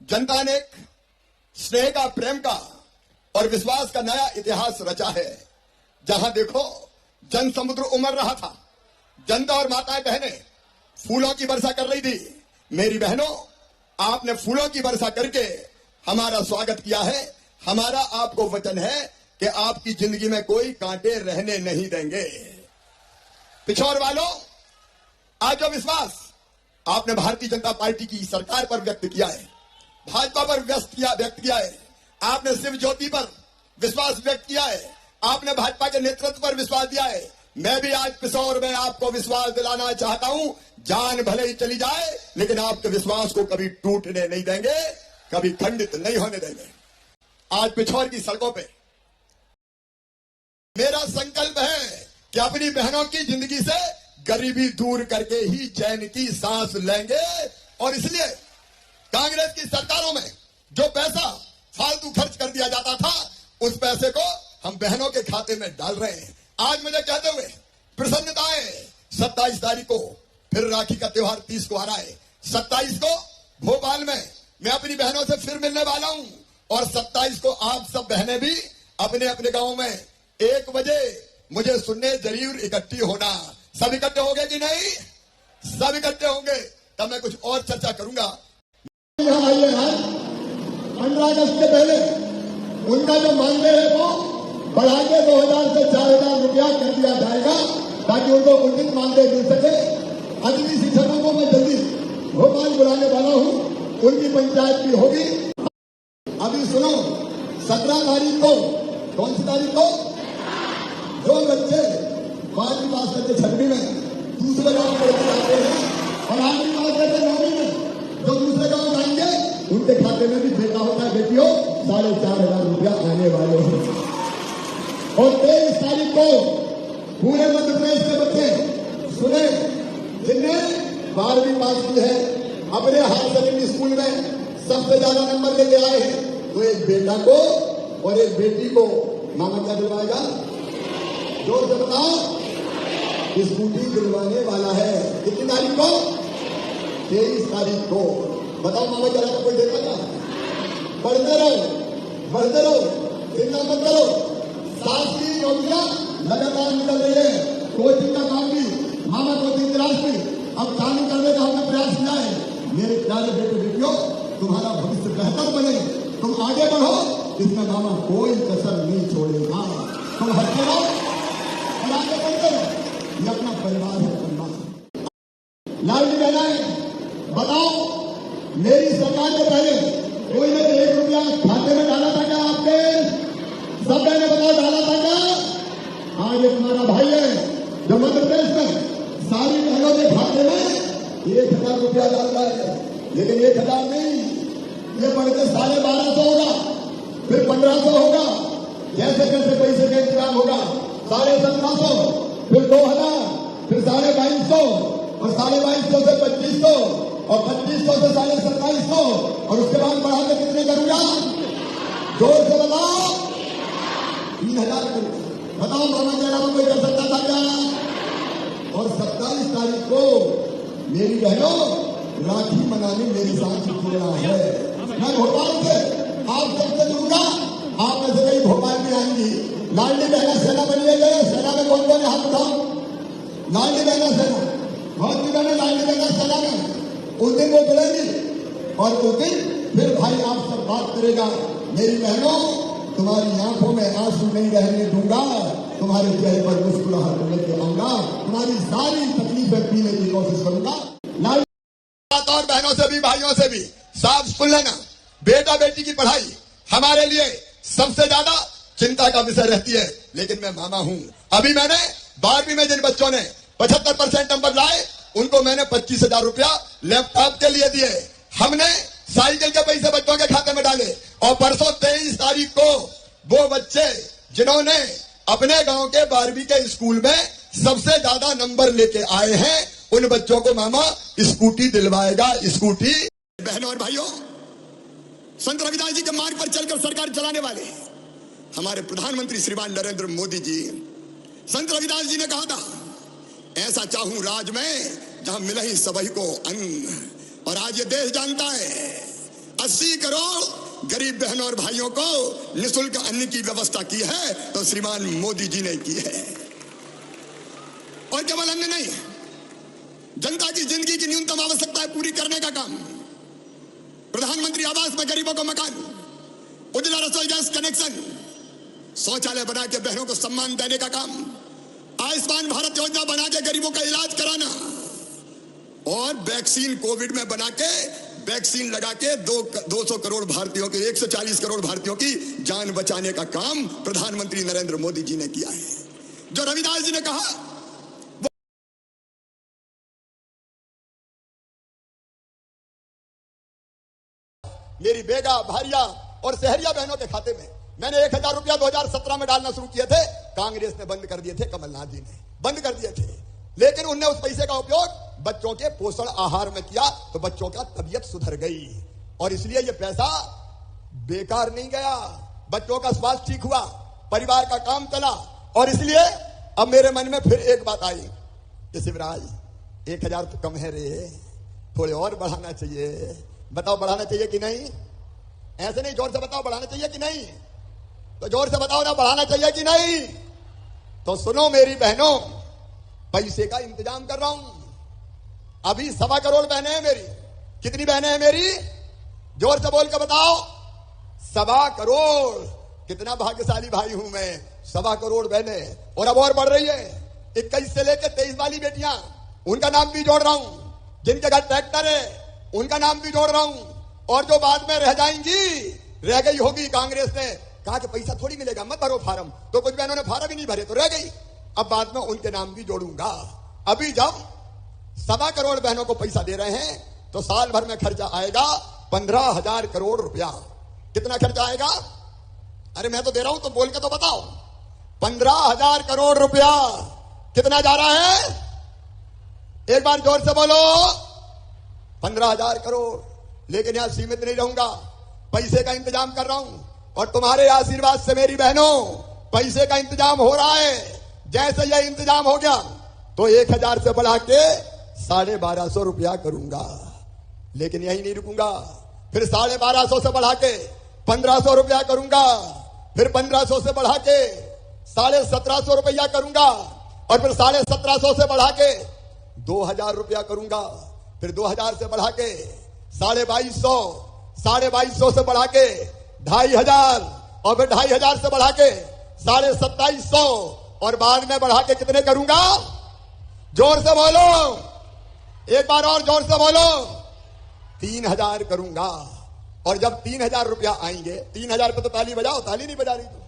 जनता ने स्नेह का, प्रेम का और विश्वास का नया इतिहास रचा है। जहां देखो जन समुद्र उमड़ रहा था, जनता और माताएं बहनें फूलों की वर्षा कर रही थी। मेरी बहनों, आपने फूलों की वर्षा करके हमारा स्वागत किया है। हमारा आपको वचन है कि आपकी जिंदगी में कोई कांटे रहने नहीं देंगे। पिछोर वालों, आज जो विश्वास आपने भारतीय जनता पार्टी की सरकार पर व्यक्त किया है, भाजपा पर व्यक्त किया है, आपने शिव ज्योति पर विश्वास व्यक्त किया है, आपने भाजपा के नेतृत्व पर विश्वास दिया है। मैं भी आज पिछोर में आपको विश्वास दिलाना चाहता हूं, जान भले ही चली जाए लेकिन आपके विश्वास को कभी टूटने नहीं देंगे, कभी खंडित नहीं होने देंगे। आज पिछोर की सड़कों पे मेरा संकल्प है कि अपनी बहनों की जिंदगी से गरीबी दूर करके ही चैन की सांस लेंगे। और इसलिए कांग्रेस की सरकारों में जो पैसा फालतू खर्च कर दिया जाता था, उस पैसे को हम बहनों के खाते में डाल रहे हैं। आज मुझे कहते हुए प्रसन्नता है, 27 तारीख को फिर राखी का त्योहार 30 को आ रहा है। 27 को भोपाल में मैं अपनी बहनों से फिर मिलने वाला हूं और 27 को आप सब बहनें भी अपने अपने गांव में 1 बजे मुझे सुनने जरूर इकट्ठी होना। सब इकट्ठे होंगे कि नहीं? सब इकट्ठे होंगे, तब मैं कुछ और चर्चा करूंगा। 15 अगस्त के पहले उनका जो मानदेय है वो बढ़ा के 2000 से 4000 रुपया कर दिया जाएगा ताकि उनको उचित मानदेय मिल सके। अगली शिक्षकों को मैं जल्दी भोपाल बुलाने वाला हूं, उनकी पंचायत भी होगी। अभी सुनो, 17 तारीख को, कौन सी तारीख को, जो बच्चे 12वीं पास करके 6वीं में दूसरे गांव पढ़ते जाते हैं और 8वीं पास करके 9वीं में जो दूसरे गांव जाएंगे, उनके खाते में भी बेटा होता है, बेटियों 4500 रुपया आने वाले हैं। और 23 तारीख को पूरे मध्य प्रदेश के बच्चे सुने, जिनने 12वीं पास की है, अपने हायर सेकेंडरी स्कूल में सबसे ज्यादा नंबर लेके आए हैं, तो एक बेटा को और एक बेटी को मामा क्या दिलवाएगा? जोर से बताओ, स्कूटी दिलवाने वाला है। कितनी तारीख को? 23 तारीख को। बताओ मामा जरा तो कोई देखा था? बढ़ते रहो, चिंता मत करो। सास की नौकरियां लगातार निकल रही है, कोचिंग का काम भी, मामा कोचिंग क्लास भी अब चालू करने का हमने प्रयास किया है। मेरे प्यारे बेटे बेटियों, तुम्हारा भविष्य बेहतर बने, तुम आगे बढ़ो, इसमें मामा कोई कसर नहीं छोड़ेगा। तुम हटते रहो और आगे बढ़ते रहो, ये अपना परिवार है। लाडली बहनाएं, बताओ, मेरी सरकार के पहले कोई ने 1 रुपया खाते में डाला था क्या? आपके सब ने बताओ, डाला था क्या? आज एक हमारा भाई है जो मध्य प्रदेश में सारी बहनों के खाते में 1000 रुपया डाल रहा है, लेकिन 1000 नहीं, ये बढ़कर 1250 होगा, फिर 1500 होगा, जैसे कैसे पैसे का इंतजाम होगा, 1750, फिर 2000, फिर 2250 और 2250 से 2500 और 2500 से 2750 और उसके बाद बढ़ा के कितने करूंगा? जोर से बताओ, 3000 करूंगा। बताओ मामा के अलावा कोई कर सकता था क्या? और 27 तारीख को मेरी बहनों राखी मनाने मेरे साथ जुड़ना है। मैं भोपाल से आप सबसे जुड़ूंगा, आप में से कई भोपाल में आएंगी। लाडली बहना सेना बनिएगा। सेना में कौन कौन हाथ उठाओ? लाडली बहना सेना, बहुत सी बहने लाडली बहना सेना में, उस दिन वो जुड़ेगी और उस दिन फिर भाई आप सब बात करेगा। मेरी बहनों, तुम्हारी आंखों में आंसू नहीं रहने दूंगा, तुम्हारे चेहरे पर मुस्कुराहट लेके आऊंगा, तुम्हारी सारी तकलीफें पीने की कोशिश करूंगा। और बहनों से भी, भाइयों से भी साफ सुन लेना, बेटा बेटी की पढ़ाई हमारे लिए सबसे ज्यादा चिंता का विषय रहती है, लेकिन मैं मामा हूं। अभी मैंने 12वीं में जिन बच्चों ने 75% नंबर लाए, उनको मैंने 25,000 रुपया लैपटॉप के लिए दिए। हमने साइकिल के पैसे बच्चों के खाते में डाले और परसों 23 तारीख को वो बच्चे जिन्होंने अपने गांव के 12वीं के स्कूल में सबसे ज्यादा नंबर लेके आए हैं, उन बच्चों को मामा स्कूटी दिलवाएगा। स्कूटी। बहनों और भाइयों, संत रविदास जी के मार्ग पर चलकर सरकार चलाने वाले हमारे प्रधानमंत्री श्रीमान नरेंद्र मोदी जी, संत रविदास जी ने कहा था, ऐसा चाहूं राज में जहां मिले ही सबही को अन्न। और आज ये देश जानता है, 80 80 करोड़ गरीब बहनों और भाइयों को निःशुल्क अन्न की व्यवस्था की है तो श्रीमान मोदी जी ने की है। और केवल अन्न नहीं, जनता की जिंदगी की न्यूनतम आवश्यकताएं पूरी करने का काम, प्रधानमंत्री आवास में गरीबों को मकान, उज्ज्वला रसोई गैस कनेक्शन, शौचालय बना के बहनों को सम्मान देने का काम, आयुष्मान भारत योजना बना के गरीबों का इलाज कराना, और वैक्सीन कोविड में बना के वैक्सीन लगा के 200 करोड़ भारतीयों की 140 करोड़ भारतीयों की जान बचाने का काम प्रधानमंत्री नरेंद्र मोदी जी ने किया है। जो रविदास जी ने कहा, मेरी बेगा, भारिया और सहरिया बहनों के खाते में मैंने 1000 रुपया 2017 में डालना शुरू किए थे। कांग्रेस ने बंद कर दिए थे, कमलनाथ जी ने बंद कर दिए थे, लेकिन उनने उस पैसे का उपयोग बच्चों के पोषण आहार में किया तो बच्चों का तबीयत सुधर गई, और इसलिए यह पैसा बेकार नहीं गया, बच्चों का स्वास्थ्य ठीक हुआ, परिवार का काम चला। और इसलिए अब मेरे मन में फिर एक बात आई कि शिवराज 1000 तो कम है रे, थोड़े और बढ़ाना चाहिए। बताओ बढ़ाना चाहिए कि नहीं? ऐसे नहीं, जोर से बताओ बढ़ाना चाहिए कि नहीं? तो जोर से बताओ ना, बढ़ाना चाहिए कि नहीं? तो सुनो मेरी बहनों, पैसे का इंतजाम कर रहा हूं। अभी 1.25 करोड़ बहनें हैं मेरी। कितनी बहनें हैं मेरी? जोर से बोल के बताओ। 1.25 करोड़। कितना भाग्यशाली भाई हूं मैं, 1.25 करोड़ बहनें, और अब और बढ़ रही है। 21 से लेकर 23 वाली बेटियां, उनका नाम भी जोड़ रहा हूं। जिनके घर ट्रैक्टर है उनका नाम भी जोड़ रहा हूं, और जो बाद में रह जाएंगी, रह गई होगी, कांग्रेस ने कहा कि पैसा थोड़ी मिलेगा, मत भरो फार्म, तो कुछ बहनों ने फार्म ही नहीं भरे तो रह गई, अब बाद में उनके नाम भी जोड़ूंगा। अभी जब 1.25 करोड़ बहनों को पैसा दे रहे हैं तो साल भर में खर्चा आएगा 15,000 करोड़ रुपया। कितना खर्चा आएगा? अरे मैं तो दे रहा हूं, तो बोल के तो बताओ। 15,000 करोड़ रुपया कितना जा रहा है? एक बार जोर से बोलो। 15,000 करोड़। लेकिन यहां सीमित नहीं रहूंगा, पैसे का इंतजाम कर रहा हूं, और तुम्हारे आशीर्वाद से मेरी बहनों पैसे का इंतजाम हो रहा है। जैसे यह इंतजाम हो गया तो 1000 से बढ़ा के 1250 रुपया करूंगा। लेकिन यही नहीं रुकूंगा, फिर 1250 से बढ़ा के 1500 रुपया करूंगा, फिर 1500 से बढ़ा के 1750 रुपया करूंगा, और फिर 1750 से बढ़ा के 2000 रुपया करूंगा, फिर 2000 से बढ़ा के 2250, 2250 से बढ़ा के 2500, और फिर 2500 से बढ़ा के 2750, और बाद में बढ़ा के कितने करूंगा? जोर से बोलो, एक बार और जोर से बोलो। 3000 करूंगा। और जब 3000 रुपया आएंगे, 3000 पे तो ताली बजाओ, ताली नहीं बजा रही तो